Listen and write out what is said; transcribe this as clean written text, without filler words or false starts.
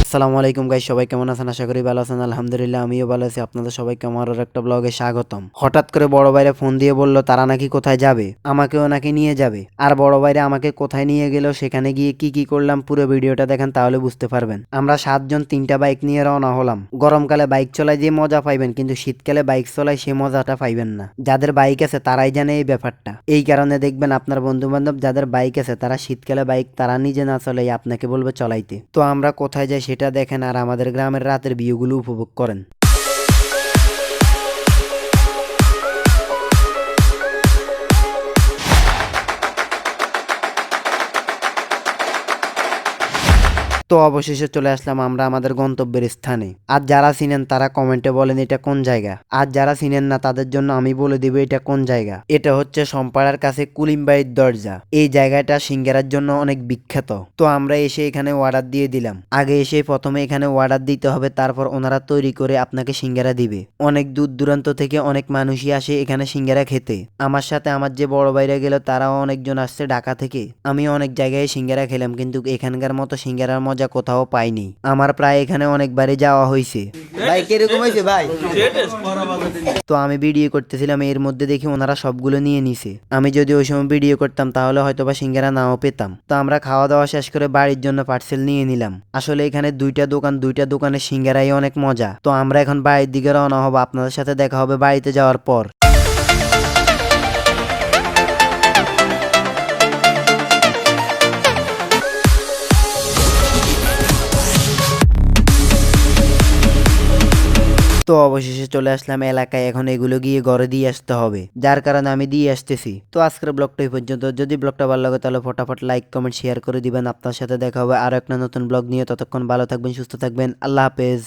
আসসালামু আলাইকুম গাইস, সবাই কেমন আছেন? আশা করি ভালো আছেন। আলহামদুলিল্লাহ আমিও ভালো আছি। আপনাদের সবাইকে আমার আর একটা ব্লগে স্বাগতম। হঠাৎ করে বড় ভাইরা ফোন দিয়ে বলল তারা নাকি কোথায় যাবে, আমাকেও নাকি নিয়ে যাবে। আর বড় ভাইরা আমাকে কোথায় নিয়ে গেল, সেখানে গিয়ে কি কি করলাম পুরো ভিডিওটা দেখেন, তাহলে বুঝতে পারবেন। আমরা 7 জন 3টা বাইক নিয়ে রওনা হলাম। গরমকালে বাইক চলাই যে মজা পাইবেন, কিন্তু শীতকালে বাইক চলাই সে মজাটা পাইবেন না। যাদের বাইক আছে তারাই জানে এই ব্যাপারটা। এই কারণে দেখবেন আপনার বন্ধু বান্ধব যাদের বাইক আছে তারা শীতকালে বাইক তারা নিজে না চলাই আপনাকে বলবে চলাইতে। তো আমরা কোথায় যাই সেটা দেখেন আর আমাদের গ্রামের রাতের ভিউগুলো উপভোগ করেন। তো অবশেষে চলে আসলাম আমরা আমাদের গন্তব্যের স্থানে। আর যারা চিনেন তারা কমেন্টে বলেন এটা কোন জায়গা, আর যারা চিনেন না তাদের জন্য আমি বলে দিব এটা কোন জায়গা। এটা হচ্ছে সমপাড়ার কাছে কুলিমবাড়ির দরজা। এই জায়গাটা সিঙ্গারার জন্য অনেক বিখ্যাত। তো আমরা এসে এখানে অর্ডার দিয়ে দিলাম। আগে এসে প্রথমে এখানে অর্ডার দিতে হবে, তারপর ওনারা তৈরি করে আপনাকে সিঙ্গারা দিবে। অনেক দূর দূরান্ত থেকে অনেক মানুষই আসে এখানে সিঙ্গারা খেতে। আমার সাথে আমার যে বড় ভাইরা গেল তারাও অনেকজন আসছে ঢাকা থেকে। আমি অনেক জায়গায় সিঙ্গারা খেলাম, কিন্তু এখানকার মতো সিঙ্গারার মজা কোথাও পাইনি। আমার প্রায় এখানে অনেকবারই যাওয়া হয়েছে। ভাই কিরকম হয়েছে ভাই? তো আমি ভিডিও করতেছিলাম, এর মধ্যে দেখি ওনারা সবগুলো নিয়ে নিছে। আমি যদি ওই সময় ভিডিও করতাম তাহলে হয়তো বা সিঙ্গারা নাও পেতাম। তো আমরা খাওয়া দাওয়া শেষ করে বাড়ির জন্য পার্সেল নিয়ে নিলাম। আসলে এখানে দুইটা দোকানের সিঙ্গারাই অনেক মজা। তো আমরা এখন বাড়ির দিকে রওনা হবো। আপনাদের সাথে দেখা হবে বাড়িতে যাওয়ার পর। তো অবশেষে চলে আসলাম এলাকায়। এখন এগুলো গিয়ে ঘরে দিয়ে আসতে হবে, যার কারণে আমি দিয়ে আসতেছি। তো আজকের ব্লগটা এই পর্যন্ত। যদি ব্লগটা ভালো লাগে তাহলে ফটাফট লাইক কমেন্ট শেয়ার করে দিবেন। আপনার সাথে দেখা হবে আরো একটা নতুন ব্লগ নিয়ে। ততক্ষণ ভালো থাকবেন, সুস্থ থাকবেন। আল্লাহ হাফেজ।